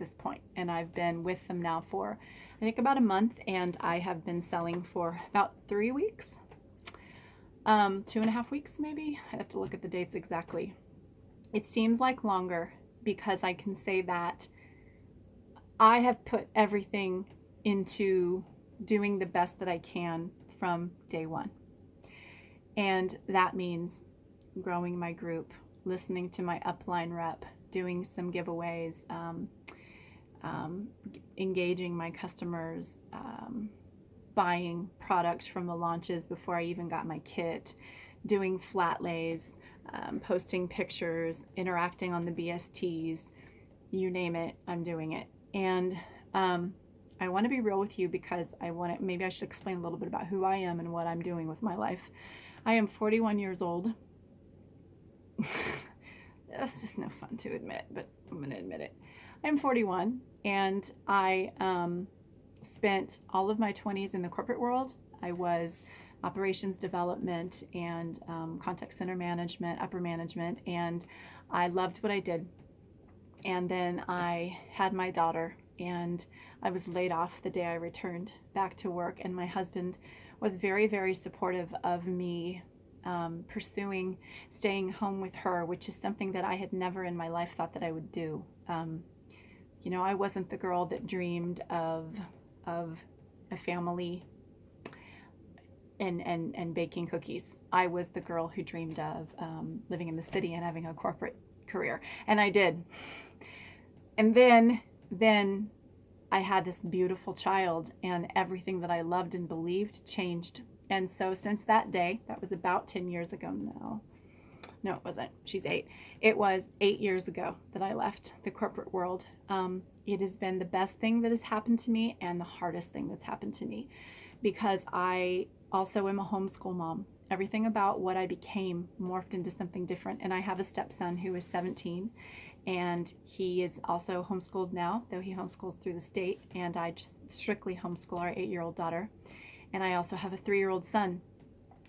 this point, and I've been with them now for, I think, about a month, and I have been selling for about 3 weeks, 2.5 weeks maybe. I'd have to look at the dates exactly. It seems like longer because I can say that I have put everything into doing the best that I can from day one. And that means growing my group, listening to my upline rep, doing some giveaways, engaging my customers, buying product from the launches before I even got my kit, doing flat lays, posting pictures, interacting on the BSTs, you name it, I'm doing it. And I want to be real with you because maybe I should explain a little bit about who I am and what I'm doing with my life. I am 41 years old. That's just no fun to admit, but I'm going to admit it. I'm 41, and I spent all of my 20s in the corporate world. I was operations development and contact center management, upper management, and I loved what I did. And then I had my daughter, and I was laid off the day I returned back to work, and my husband was very, very supportive of me pursuing staying home with her, which is something that I had never in my life thought that I would do. You know, I wasn't the girl that dreamed of a family and baking cookies. I was the girl who dreamed of living in the city and having a corporate career, and I did. And then I had this beautiful child, and everything that I loved and believed changed. And so since that day, that was about 10 years ago now. No, it wasn't. She's 8. It was 8 years ago that I left the corporate world. It has been the best thing that has happened to me and the hardest thing that's happened to me, because I also am a homeschool mom. Everything about what I became morphed into something different. And I have a stepson who is 17, and he is also homeschooled now, though he homeschools through the state, and I just strictly homeschool our 8-year-old daughter. And I also have a 3-year-old son,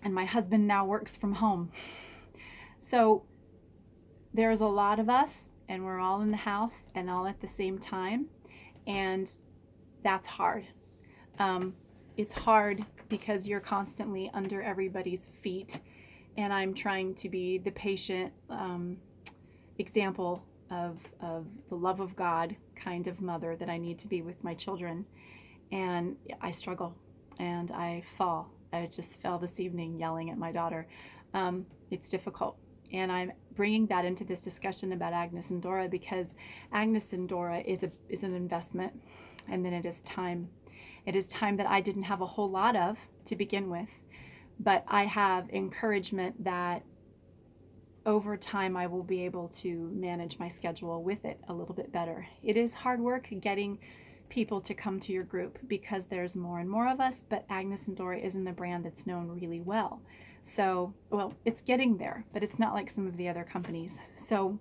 and my husband now works from home. So there's a lot of us, and we're all in the house and all at the same time, and that's hard. It's hard because you're constantly under everybody's feet, and I'm trying to be the patient example of the love of God kind of mother that I need to be with my children. And I struggle, and I fall. I just fell this evening yelling at my daughter. It's difficult. And I'm bringing that into this discussion about Agnes and Dora because Agnes and Dora is an investment, and then it is time. It is time that I didn't have a whole lot of to begin with, but I have encouragement that over time I will be able to manage my schedule with it a little bit better. It is hard work getting people to come to your group because there's more and more of us, but Agnes and Dora isn't a brand that's known really well. So, well, it's getting there, but it's not like some of the other companies. So,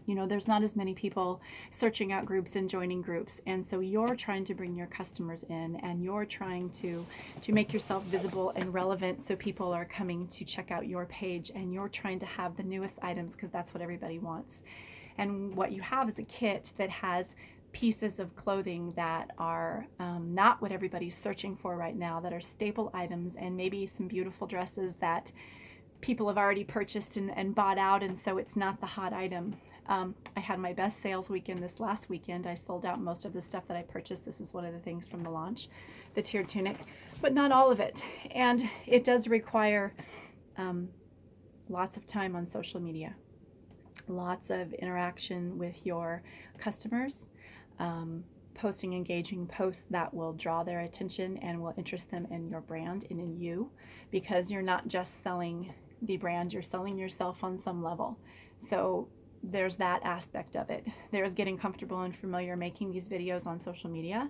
you know, there's not as many people searching out groups and joining groups. And so you're trying to bring your customers in, and you're trying to make yourself visible and relevant so people are coming to check out your page, and you're trying to have the newest items because that's what everybody wants. And what you have is a kit that has pieces of clothing that are not what everybody's searching for right now, that are staple items, and maybe some beautiful dresses that people have already purchased and bought out, and so it's not the hot item. I had my best sales weekend this last weekend. I sold out most of the stuff that I purchased. This is one of the things from the launch, the tiered tunic, but not all of it. And it does require lots of time on social media, lots of interaction with your customers, posting engaging posts that will draw their attention and will interest them in your brand and in you, because you're not just selling the brand, you're selling yourself on some level. So there's that aspect of it. There's getting comfortable and familiar making these videos on social media.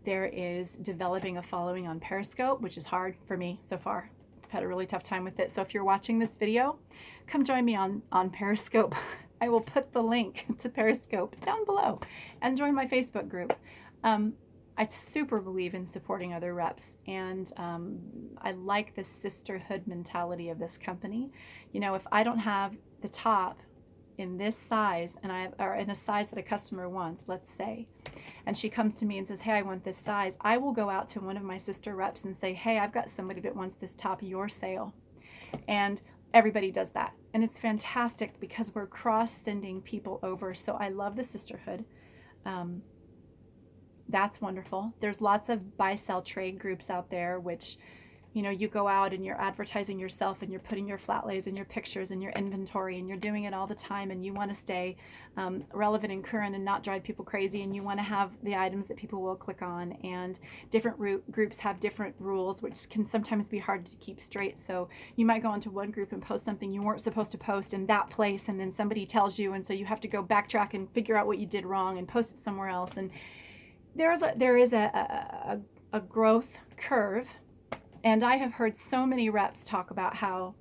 There is developing a following on Periscope, which is hard for me so far. I've had a really tough time with it. So if you're watching this video, come join me on Periscope. I will put the link to Periscope down below, and join my Facebook group. I super believe in supporting other reps, and I like the sisterhood mentality of this company. You know, if I don't have the top in this size, or in a size that a customer wants, let's say, and she comes to me and says, hey, I want this size, I will go out to one of my sister reps and say, hey, I've got somebody that wants this top, your sale. And everybody does that. And it's fantastic because we're cross-sending people over. So I love the sisterhood. That's wonderful. There's lots of buy-sell trade groups out there, which, you know, you go out and you're advertising yourself and you're putting your flat lays and your pictures and your inventory and you're doing it all the time, and you want to stay relevant and current and not drive people crazy, and you want to have the items that people will click on, and different groups have different rules, which can sometimes be hard to keep straight. So you might go into one group and post something you weren't supposed to post in that place, and then somebody tells you, and so you have to go backtrack and figure out what you did wrong and post it somewhere else. And there is a growth curve. And I have heard so many reps talk about how,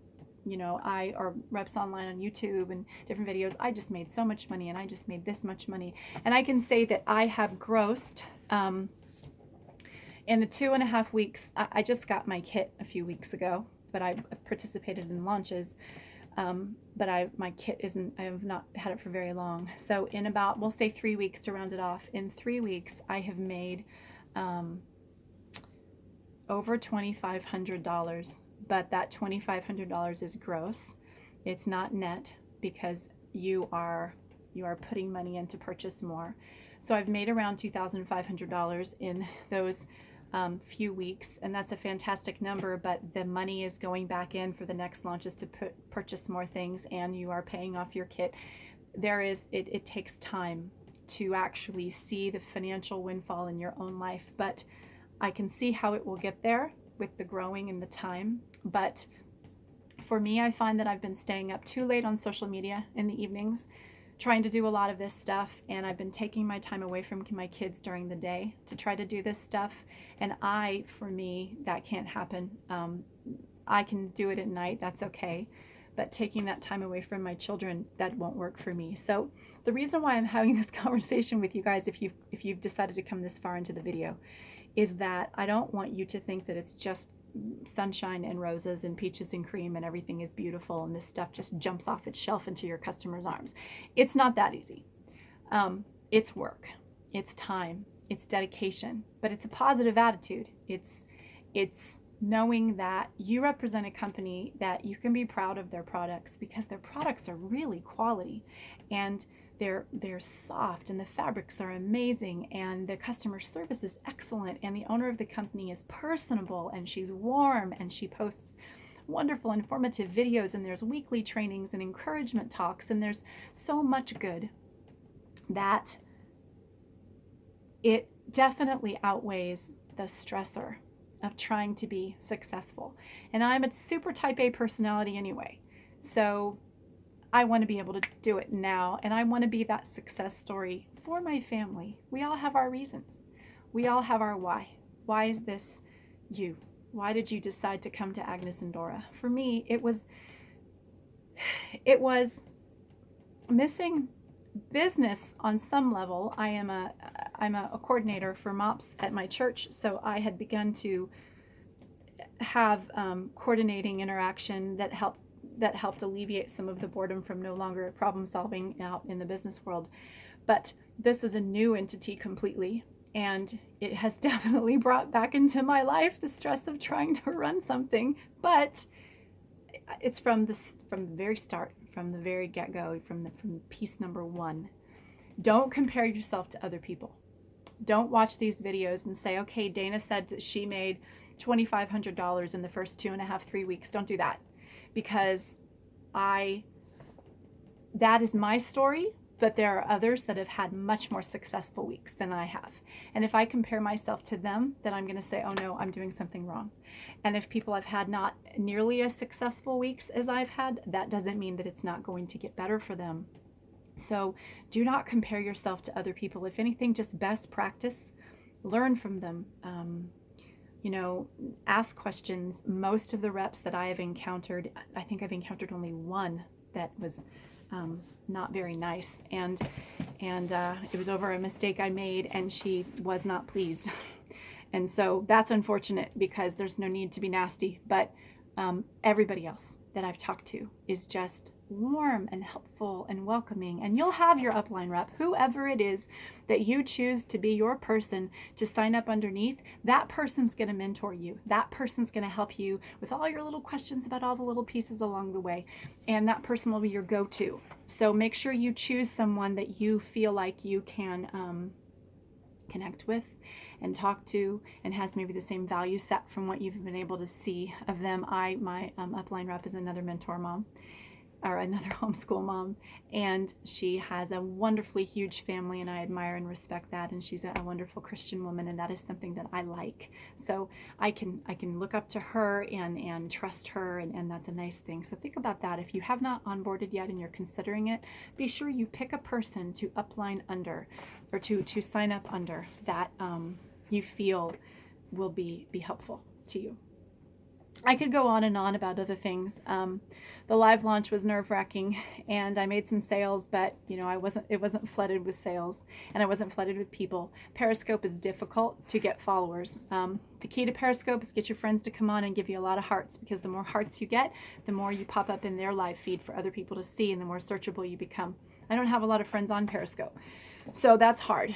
you know, or reps online on YouTube and different videos, I just made so much money and I just made this much money. And I can say that I have grossed, in the 2.5 weeks, I just got my kit a few weeks ago, but I participated in launches. But my kit I have not had it for very long. So in about, we'll say 3 weeks to round it off. In 3 weeks, I have made, over $2,500, but that $2,500 is gross. It's not net, because you are putting money in to purchase more. So I've made around $2,500 in those few weeks, and that's a fantastic number, but the money is going back in for the next launches to purchase more things, and you are paying off your kit. It takes time to actually see the financial windfall in your own life, but I can see how it will get there with the growing and the time. But for me, I find that I've been staying up too late on social media in the evenings, trying to do a lot of this stuff, and I've been taking my time away from my kids during the day to try to do this stuff. And for me, that can't happen. I can do it at night, that's okay. But taking that time away from my children, that won't work for me. So the reason why I'm having this conversation with you guys, if you've decided to come this far into the video, is that I don't want you to think that it's just sunshine and roses and peaches and cream and everything is beautiful and this stuff just jumps off its shelf into your customer's arms. It's not that easy. It's work, it's time, it's dedication, but it's a positive attitude. It's knowing that you represent a company that you can be proud of their products, because their products are really quality, and they're soft, and the fabrics are amazing, and the customer service is excellent, and the owner of the company is personable, and she's warm, and she posts wonderful informative videos, and there's weekly trainings and encouragement talks, and there's so much good that it definitely outweighs the stressor of trying to be successful. And I'm a super type A personality anyway, so I want to be able to do it now, and I want to be that success story for my family. We all have our reasons. We all have our why. Why is this you? Why did you decide to come to Agnes and Dora? For me, it was missing business on some level. I'm a coordinator for MOPS at my church, so I had begun to have coordinating interaction that helped alleviate some of the boredom from no longer problem solving out in the business world. But this is a new entity completely, and it has definitely brought back into my life the stress of trying to run something. But it's from the very start, from the very get-go, from piece number one. Don't compare yourself to other people. Don't watch these videos and say, okay, Dana said that she made $2,500 in the first 2.5, 3 weeks. Don't do that, because that is my story, but there are others that have had much more successful weeks than I have. And if I compare myself to them, then I'm going to say, oh no, I'm doing something wrong. And if people have had not nearly as successful weeks as I've had, that doesn't mean that it's not going to get better for them. So do not compare yourself to other people. If anything, just best practice, learn from them. Ask questions. Most of the reps that I have encountered, I think I've encountered only one that was not very nice, and it was over a mistake I made, and she was not pleased. And so that's unfortunate, because there's no need to be nasty, but everybody else that I've talked to is just warm and helpful and welcoming. And you'll have your upline rep, whoever it is that you choose to be your person to sign up underneath, that person's going to mentor you. That person's going to help you with all your little questions about all the little pieces along the way. And that person will be your go-to. So make sure you choose someone that you feel like you can connect with and talk to and has maybe the same value set from what you've been able to see of them. My upline rep is another mentor mom, or another homeschool mom, and she has a wonderfully huge family, and I admire and respect that, and she's a wonderful Christian woman, and that is something that I like. So I can look up to her and trust her, and that's a nice thing. So think about that. If you have not onboarded yet and you're considering it, be sure you pick a person to upline under, or to sign up under, that you feel will be helpful to you. I could go on and on about other things. The live launch was nerve-wracking, and I made some sales, but it wasn't flooded with sales, and I wasn't flooded with people. Periscope is difficult to get followers. The key to Periscope is get your friends to come on and give you a lot of hearts, because the more hearts you get, the more you pop up in their live feed for other people to see, and the more searchable you become. I don't have a lot of friends on Periscope, so that's hard.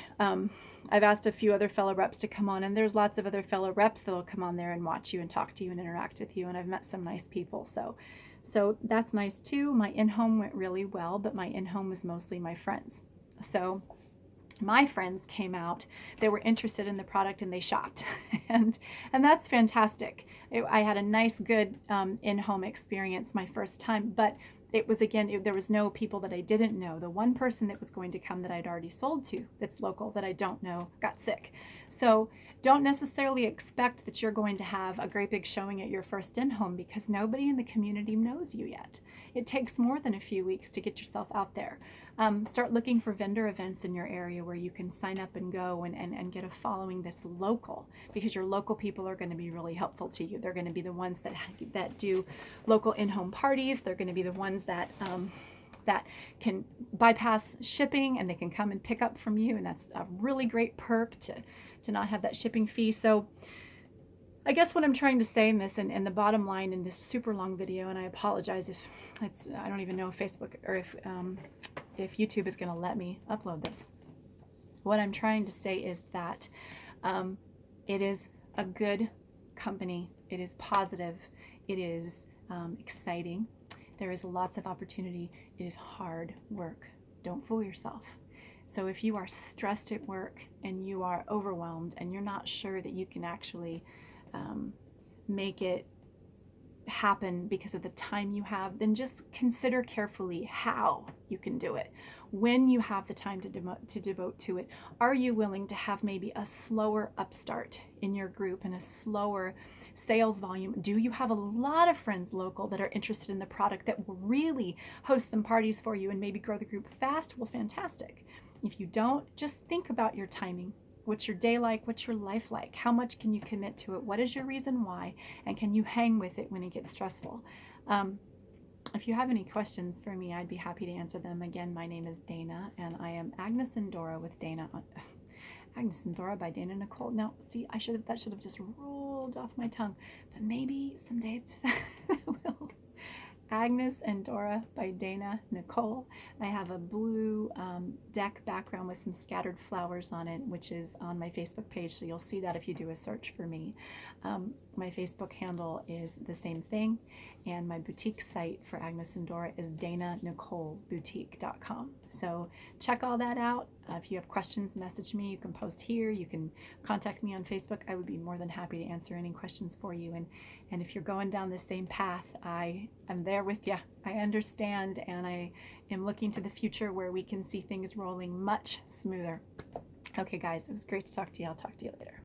I've asked a few other fellow reps to come on, and there's lots of other fellow reps that will come on there and watch you and talk to you and interact with you, and I've met some nice people. So that's nice too. My in-home went really well, but my in-home was mostly my friends. So my friends came out, they were interested in the product, and they shopped. and that's fantastic. I had a nice, good in-home experience my first time, but it was, again, there was no people that I didn't know. The one person that was going to come that I'd already sold to, that's local, that I don't know, got sick. So don't necessarily expect that you're going to have a great big showing at your first in-home, because nobody in the community knows you yet. It takes more than a few weeks to get yourself out there. Start looking for vendor events in your area where you can sign up and go and get a following that's local, because your local people are going to be really helpful to you. They're going to be the ones that do local in-home parties. They're going to be the ones that can bypass shipping, and they can come and pick up from you, and that's a really great perk to not have that shipping fee. So I guess what I'm trying to say in this, and the bottom line in this super long video, and I apologize if I don't even know if Facebook or if YouTube is going to let me upload this. What I'm trying to say is that it is a good company. It is positive. It is exciting. There is lots of opportunity. It is hard work. Don't fool yourself. So if you are stressed at work and you are overwhelmed and you're not sure that you can actually make it happen because of the time you have, then just consider carefully how you can do it. When you have the time to devote to it, are you willing to have maybe a slower upstart in your group and a slower sales volume? Do you have a lot of friends local that are interested in the product that will really host some parties for you and maybe grow the group fast? Well, fantastic. If you don't, just think about your timing. What's your day like? What's your life like? How much can you commit to it? What is your reason why? And can you hang with it when it gets stressful? If you have any questions for me, I'd be happy to answer them. Again, my name is Dana, and I am Agnes and Dora with Dana. Agnes and Dora by Dana Nicole. No, see, that should have just rolled off my tongue. But maybe someday it will. Agnes and Dora by Dana Nicole. I have a blue deck background with some scattered flowers on it, which is on my Facebook page, so you'll see that if you do a search for me. My Facebook handle is the same thing, and my boutique site for Agnes and Dora is dananicoleboutique.com. So check all that out. If you have questions, message me. You can post here. You can contact me on Facebook. I would be more than happy to answer any questions for you. And if you're going down the same path, I'm there with you. I understand, and I am looking to the future where we can see things rolling much smoother. Okay, guys, it was great to talk to you. I'll talk to you later.